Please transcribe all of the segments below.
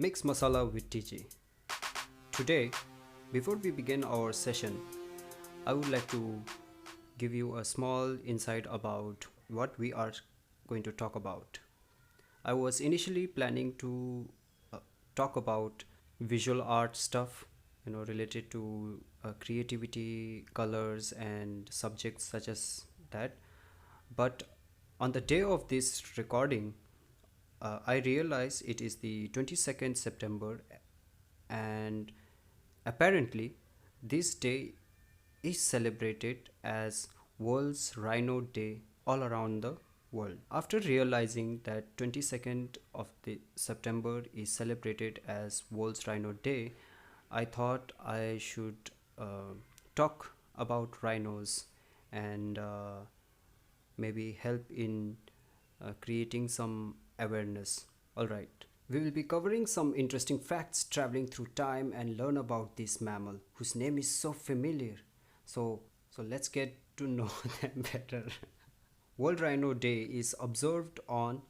Mix Masala with TG. Today, before we begin our session, I would like to give you a small insight about what we are going to talk about. I was initially planning to uh, talk about visual art stuff, related to creativity, colors, and subjects such as that. But on the day of this recording, I realize it is the 22nd September, and apparently, this day is celebrated as World's Rhino Day all around the world. After realizing that 22nd of the September is celebrated as World's Rhino Day, I thought I should talk about rhinos and maybe help in creating some awareness. Alright, we will be covering some interesting facts traveling through time and learn about this mammal whose name is so familiar. So let's get to know them better. World Rhino Day is observed on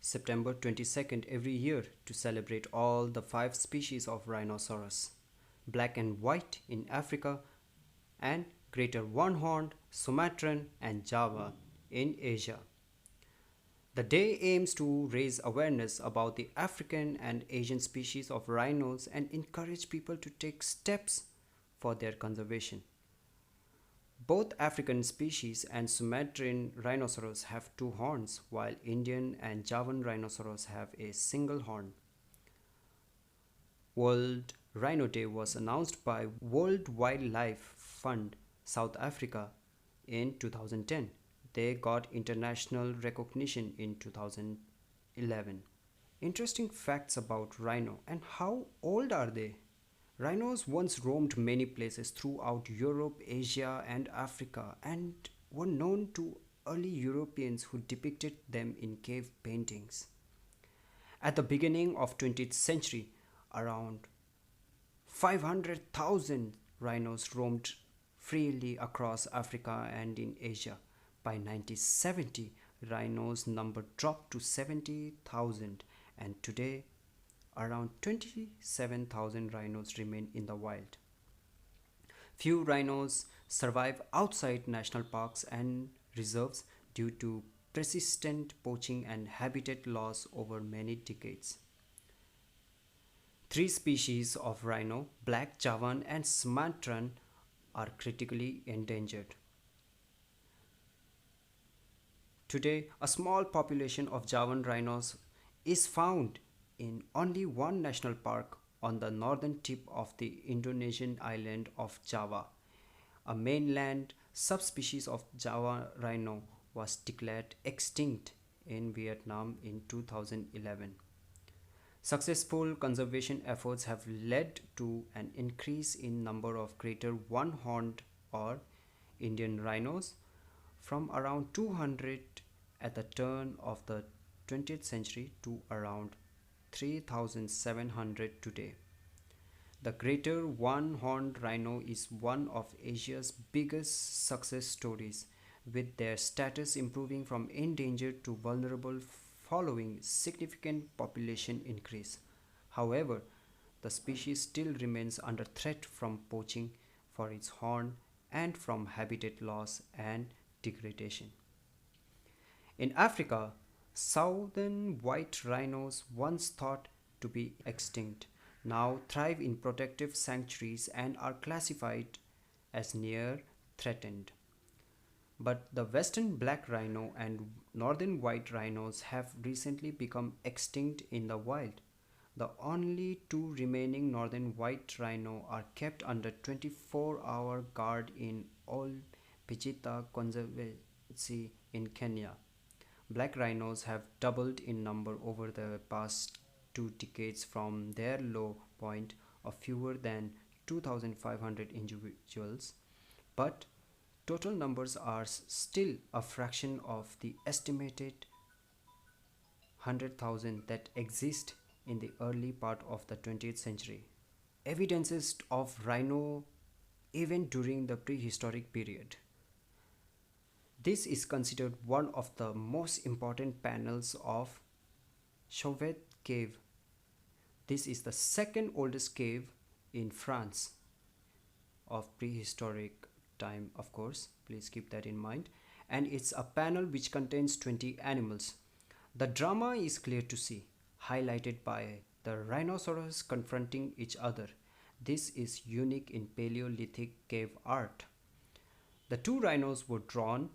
September 22nd every year to celebrate all the five species of rhinoceros, black and white in Africa, and greater one-horned, Sumatran, and Java in Asia. The day aims to raise awareness about the African and Asian species of rhinos and encourage people to take steps for their conservation. Both African species and Sumatran rhinoceros have two horns, while Indian and Javan rhinoceros have a single horn. World Rhino Day was announced by World Wildlife Fund South Africa in 2010. They got international recognition in 2011. Interesting facts about rhino and how old are they? Rhinos once roamed many places throughout Europe, Asia, and Africa and were known to early Europeans who depicted them in cave paintings. At the beginning of 20th century, around 500,000 rhinos roamed freely across Africa and in Asia. By 1970, rhinos number dropped to 70,000, and today around 27,000 rhinos remain in the wild. Few rhinos survive outside national parks and reserves due to persistent poaching and habitat loss over many decades. Three species of rhino, black, Javan, and Sumatran, are critically endangered. Today, a small population of Javan rhinos is found in only one national park on the northern tip of the Indonesian island of Java. A mainland subspecies of Java rhino was declared extinct in Vietnam in 2011. Successful conservation efforts have led to an increase in number of greater one-horned or Indian rhinos from around 200 at the turn of the 20th century to around 3,700 today. The greater one-horned rhino is one of Asia's biggest success stories, with their status improving from endangered to vulnerable following significant population increase. However, the species still remains under threat from poaching for its horn and from habitat loss and degradation. In Africa, southern white rhinos, once thought to be extinct, now thrive in protective sanctuaries and are classified as near threatened. But the western black rhino and northern white rhinos have recently become extinct in the wild. The only two remaining northern white rhino are kept under 24-hour guard in Old Pijita Conservancy in Kenya. Black rhinos have doubled in number over the past 2 decades from their low point of fewer than 2,500 individuals, but total numbers are still a fraction of the estimated 100,000 that exist in the early part of the 20th century. Evidences of rhino even during the prehistoric period. This is considered one of the most important panels of Chauvet Cave, This is the second oldest cave in France of prehistoric time, of course. Please keep that in mind. And it's a panel which contains 20 animals. The drama is clear to see, highlighted by the rhinoceros confronting each other. This is unique in Paleolithic cave art. The two rhinos were drawn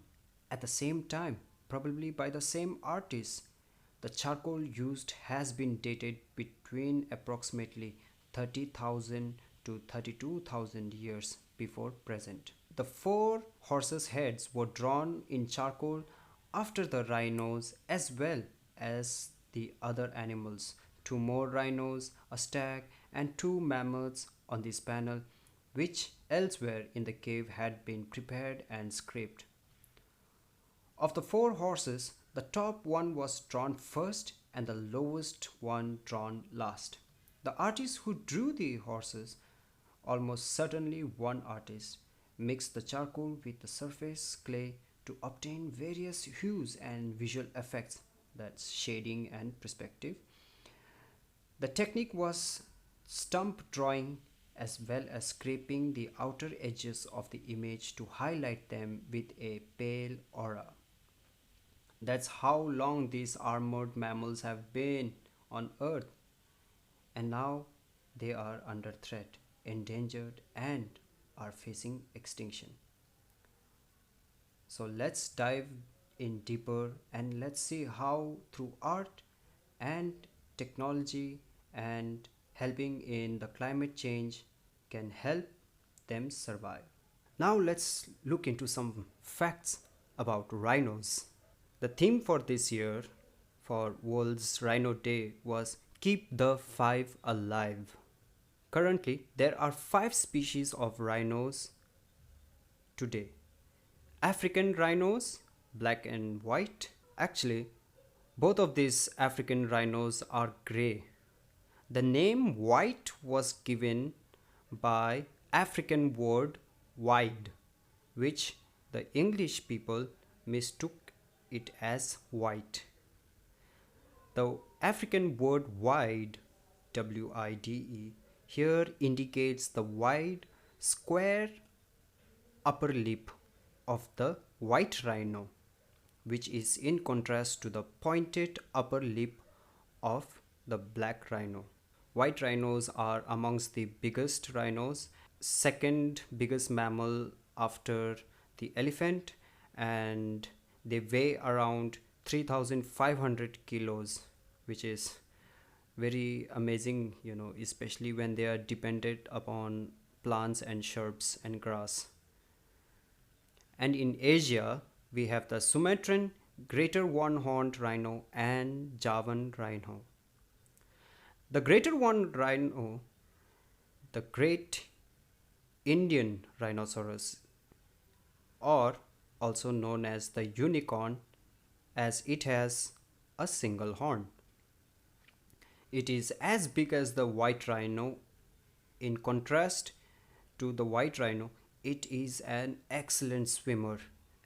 at the same time, probably by the same artist. The charcoal used has been dated between approximately 30,000 to 32,000 years before present. The four horses' heads were drawn in charcoal after the rhinos as well as the other animals. Two more rhinos, a stag, and two mammoths on this panel, which elsewhere in the cave had been prepared and scraped. Of the four horses, the top one was drawn first and the lowest one drawn last. The artist who drew the horses, almost certainly one artist, mixed the charcoal with the surface clay to obtain various hues and visual effects, that's shading and perspective. The technique was stump drawing as well as scraping the outer edges of the image to highlight them with a pale aura. That's how long these armored mammals have been on Earth, and now they are under threat, endangered, and are facing extinction. So let's dive in deeper and let's see how, through art and technology and helping in the climate change, can help them survive. Now let's look into some facts about rhinos. The theme for this year for World's Rhino Day was Keep the Five Alive. Currently, there are five species of rhinos today. African rhinos, black and white. Actually, both of these African rhinos are grey. The name white was given by African word wide, which the English people mistook it as white. The African word wide, WIDE, here indicates the wide, square upper lip of the white rhino, which is in contrast to the pointed upper lip of the black rhino. White rhinos are amongst the biggest rhinos, second biggest mammal after the elephant, and they weigh around 3,500 kilos, which is very amazing, especially when they are dependent upon plants and shrubs and grass. And in Asia, we have the Sumatran, greater one-horned rhino, and Javan rhino. The greater one rhino, the great Indian rhinoceros, or also known as the unicorn, as it has a single horn. It is as big as the white rhino. In contrast to the white rhino, it is an excellent swimmer,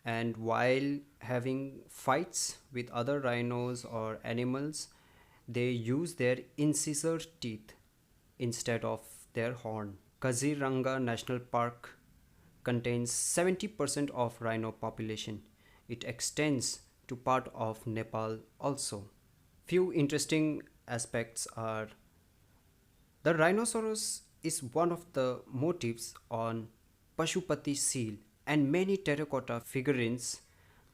and while having fights with other rhinos or animals, they use their incisor teeth instead of their horn. Kaziranga National Park contains 70% of rhino population. It extends to part of Nepal also. Few interesting aspects are the rhinoceros is one of the motifs on Pashupati seal and many terracotta figurines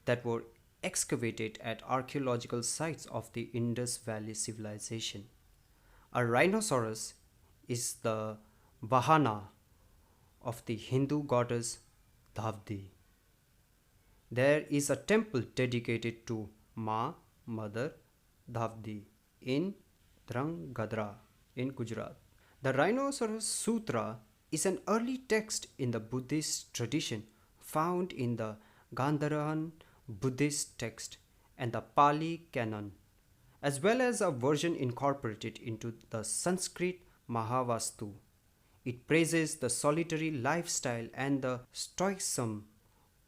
that were excavated at archaeological sites of the Indus Valley civilization. A rhinoceros is the Vahana of the Hindu goddess Dhavdi. There is a temple dedicated to Ma, Mother Dhavdi in Drangadra in Gujarat. The Rhinoceros Sutra is an early text in the Buddhist tradition found in the Gandharavan Buddhist text and the Pali Canon, as well as a version incorporated into the Sanskrit Mahavastu. It praises the solitary lifestyle and the stoicism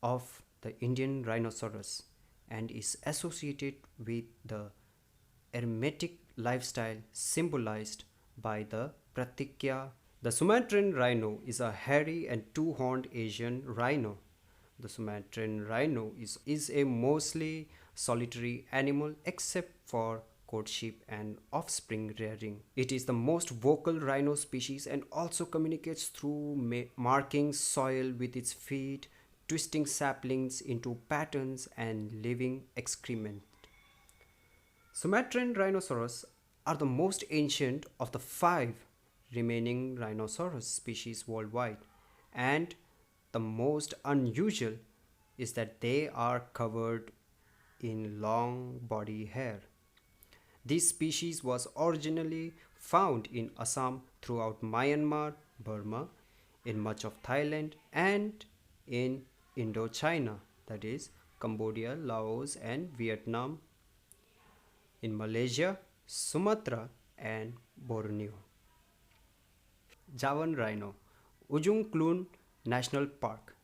of the Indian rhinoceros and is associated with the eremitic lifestyle symbolized by the Pratikya. The Sumatran rhino is a hairy and two-horned Asian rhino. The Sumatran rhino is a mostly solitary animal except for courtship and offspring rearing. It is the most vocal rhino species and also communicates through marking soil with its feet, twisting saplings into patterns, and leaving excrement. Sumatran rhinoceros are the most ancient of the five remaining rhinoceros species worldwide, and the most unusual is that they are covered in long body hair. This species was originally found in Assam, throughout Myanmar, Burma, in much of Thailand, and in Indochina, that is, Cambodia, Laos, and Vietnam, in Malaysia, Sumatra, and Borneo. Javan rhino, Ujung Klun National Park,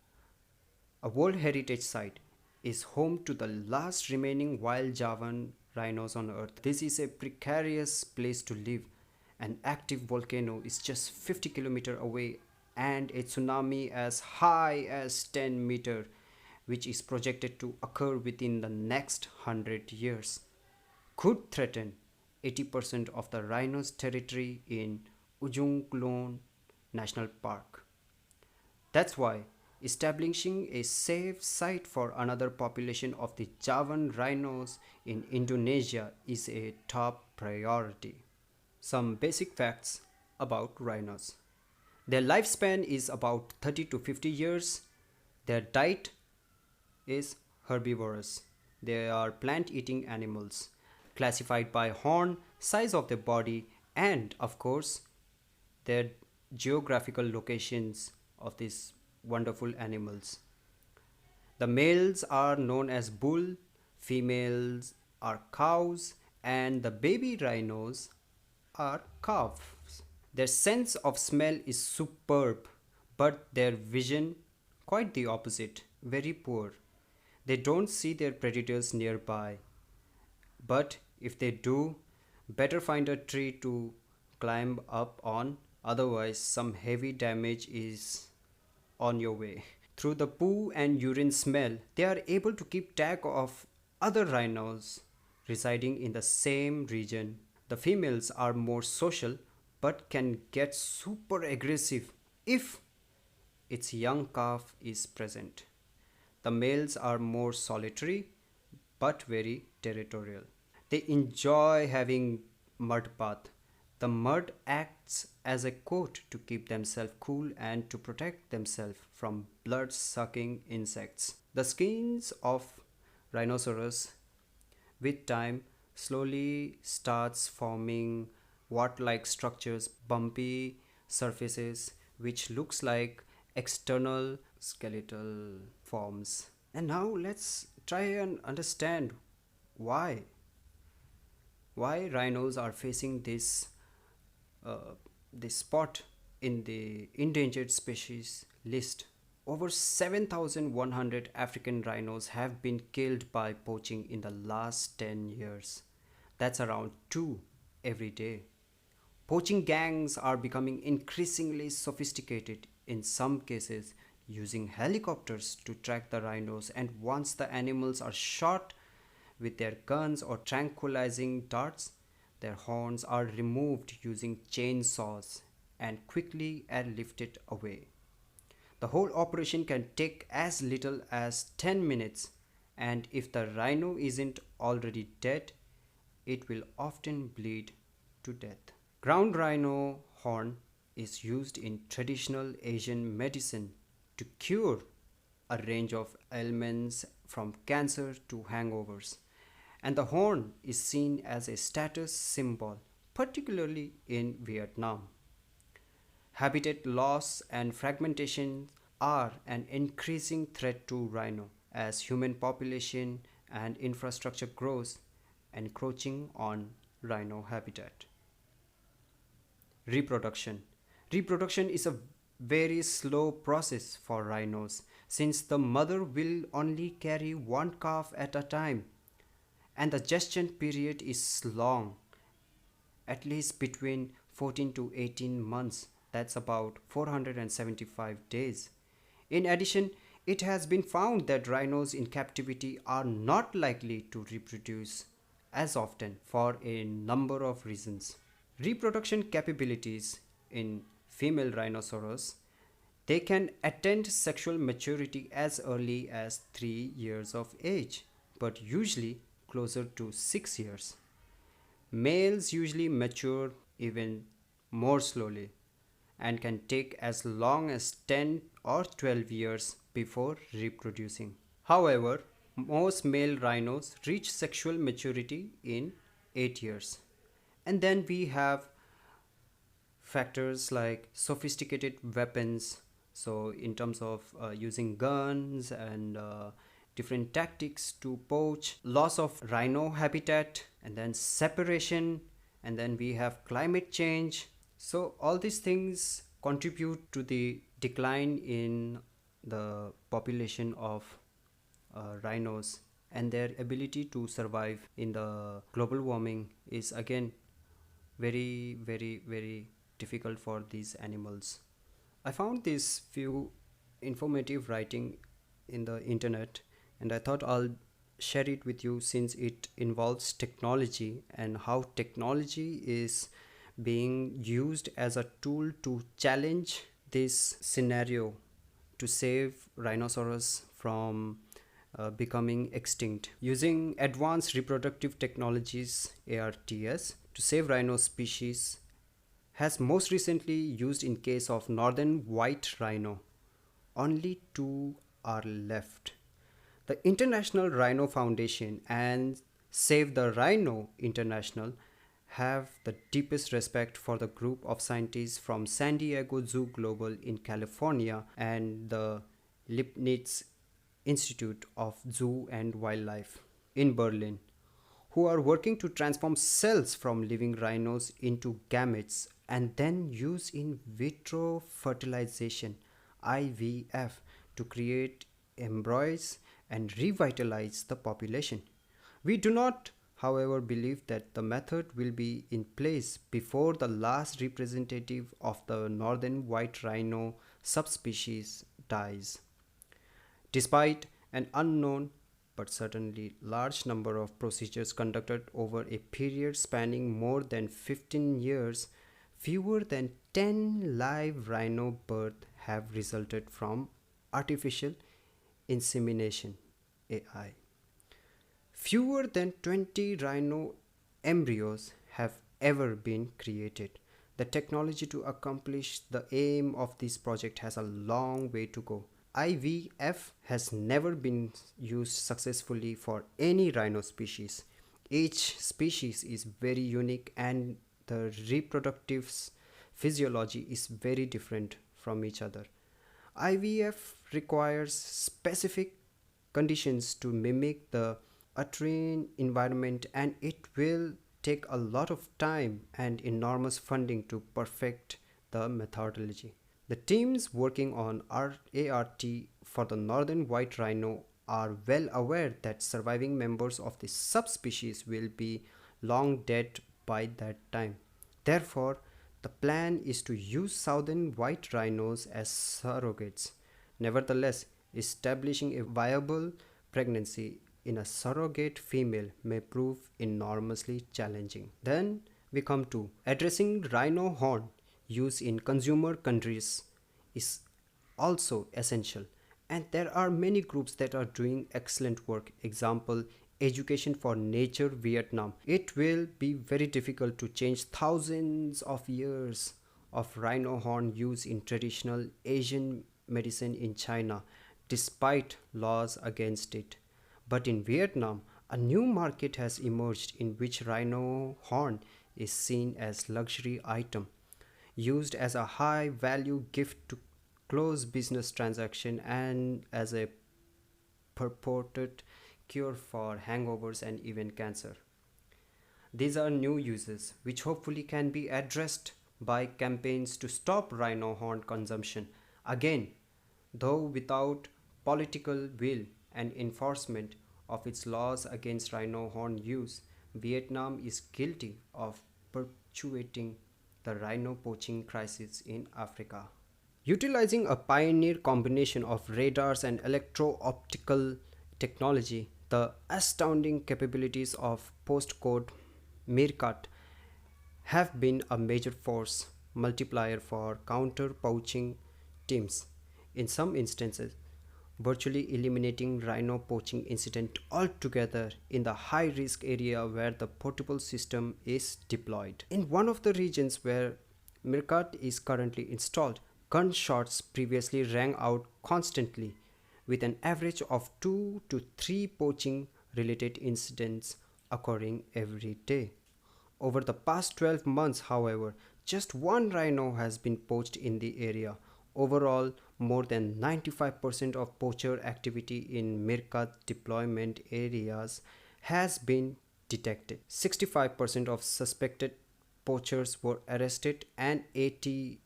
a World Heritage Site, is home to the last remaining wild Javan rhinos on Earth. This is a precarious place to live. An active volcano is just 50 kilometers away, and a tsunami as high as 10 meters, which is projected to occur within the next 100 years, could threaten 80% of the rhino's territory in Ujung Kulon National Park. That's why establishing a safe site for another population of the Javan rhinos in Indonesia is a top priority. Some basic facts about rhinos. Their lifespan is about 30 to 50 years. Their diet is herbivorous. They are plant eating animals, classified by horn, size of the body, and of course, their geographical locations of these wonderful animals. The males are known as bull, females are cows, and the baby rhinos are calves. Their sense of smell is superb, but their vision quite the opposite, very poor. They don't see their predators nearby, but if they do, better find a tree to climb up on, otherwise, some heavy damage is on your way. Through the poo and urine smell, they are able to keep track of other rhinos residing in the same region. The females are more social but can get super aggressive if its young calf is present. The males are more solitary but very territorial. They enjoy having mud bath. The mud acts as a coat to keep themselves cool and to protect themselves from blood-sucking insects. The skins of rhinoceros with time slowly starts forming wart-like structures, bumpy surfaces which looks like external skeletal forms. And now let's try and understand why rhinos are facing this spot in the endangered species list. Over 7,100 African rhinos have been killed by poaching in the last 10 years. That's around 2 every day. Poaching gangs are becoming increasingly sophisticated, in some cases using helicopters to track the rhinos, and once the animals are shot with their guns or tranquilizing darts, their horns are removed using chainsaws and quickly airlifted away. The whole operation can take as little as 10 minutes, and if the rhino isn't already dead, it will often bleed to death. Ground rhino horn is used in traditional Asian medicine to cure a range of ailments from cancer to hangovers, and the horn is seen as a status symbol, particularly in Vietnam. Habitat loss and fragmentation are an increasing threat to rhino as human population and infrastructure grows, encroaching on rhino habitat. Reproduction. Reproduction is a very slow process for rhinos since the mother will only carry one calf at a time, and the gestation period is long, at least between 14 to 18 months. That's about 475 days. In addition, it has been found that rhinos in captivity are not likely to reproduce as often for a number of reasons. Reproduction capabilities in female rhinoceros, they can attain sexual maturity as early as 3 years of age, but usually closer to 6 years. Males usually mature even more slowly and can take as long as 10 or 12 years before reproducing. However, most male rhinos reach sexual maturity in 8 years. And then we have factors like sophisticated weapons, so in terms of using guns and different tactics to poach, loss of rhino habitat, and then separation, and then we have climate change. So all these things contribute to the decline in the population of rhinos, and their ability to survive in the global warming is again very difficult for these animals. I found this few informative writing in the internet, and I thought I'll share it with you since it involves technology and how technology is being used as a tool to challenge this scenario to save rhinoceros from becoming extinct. Using advanced reproductive technologies ARTS to save rhino species has most recently used in case of northern white rhino. Only two are left. The International Rhino Foundation and Save the Rhino International have the deepest respect for the group of scientists from San Diego Zoo Global in California and the Leibniz Institute of Zoo and Wildlife in Berlin, who are working to transform cells from living rhinos into gametes and then use in vitro fertilization IVF to create embryos and revitalize the population. We do not, however, believe that the method will be in place before the last representative of the northern white rhino subspecies dies. Despite an unknown but certainly large number of procedures conducted over a period spanning more than 15 years, fewer than 10 live rhino births have resulted from artificial insemination AI. Fewer than 20 rhino embryos have ever been created. The technology to accomplish the aim of this project has a long way to go. IVF has never been used successfully for any rhino species. Each species is very unique and the reproductive physiology is very different from each other. IVF requires specific conditions to mimic the uterine environment, and it will take a lot of time and enormous funding to perfect the methodology. The teams working on ART for the northern white rhino are well aware that surviving members of the subspecies will be long dead by that time. Therefore, the plan is to use southern white rhinos as surrogates. Nevertheless, establishing a viable pregnancy in a surrogate female may prove enormously challenging. Then we come to addressing rhino horn use in consumer countries is also essential, and there are many groups that are doing excellent work. Example, Education for Nature Vietnam. It will be very difficult to change thousands of years of rhino horn use in traditional Asian medicine in China despite laws against it. But in Vietnam, a new market has emerged in which rhino horn is seen as luxury item used as a high value gift to close business transaction and as a purported cure for hangovers and even cancer. These are new uses which hopefully can be addressed by campaigns to stop rhino horn consumption. Again, though without political will and enforcement of its laws against rhino horn use, Vietnam is guilty of perpetuating the rhino poaching crisis in Africa. Utilizing a pioneer combination of radars and electro-optical technology, the astounding capabilities of postcode Meerkat have been a major force multiplier for counter poaching teams. In some instances, virtually eliminating rhino poaching incident altogether in the high risk area where the portable system is deployed. In one of the regions where Meerkat is currently installed, gunshots previously rang out constantly, with an average of 2 to 3 poaching related incidents occurring every day. Over the past 12 months, however, just one rhino has been poached in the area. Overall, more than 95% of poacher activity in Meerkat deployment areas has been detected. 65% of suspected poachers were arrested and 80%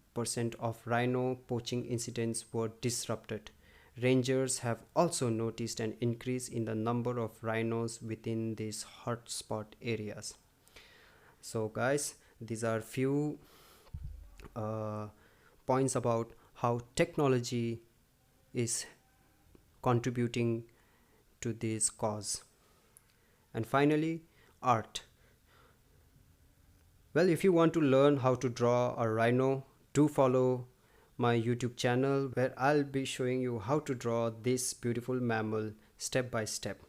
of rhino poaching incidents were disrupted. Rangers have also noticed an increase in the number of rhinos within these hotspot areas. So guys, these are few points about how technology is contributing to this cause. And finally, art. Well, if you want to learn how to draw a rhino, do follow my YouTube channel where I'll be showing you how to draw this beautiful mammal step by step.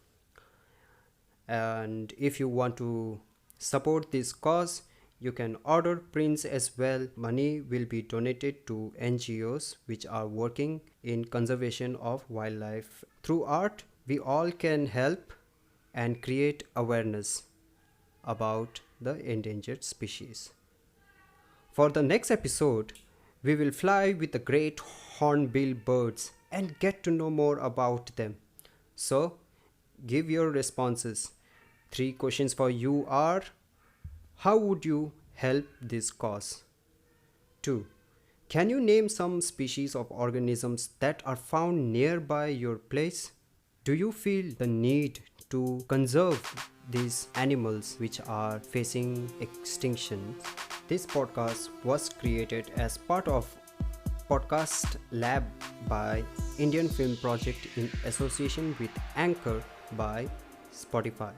And if you want to support this cause, you can order prints as well. Money will be donated to NGOs which are working in conservation of wildlife. Through art, we all can help and create awareness about the endangered species. For the next episode, we will fly with the great hornbill birds and get to know more about them. So, give your responses. 3 questions for you are: how would you help this cause? 2. Can you name some species of organisms that are found nearby your place? Do you feel the need to conserve these animals which are facing extinction? This podcast was created as part of Podcast Lab by Indian Film Project in association with Anchor by Spotify.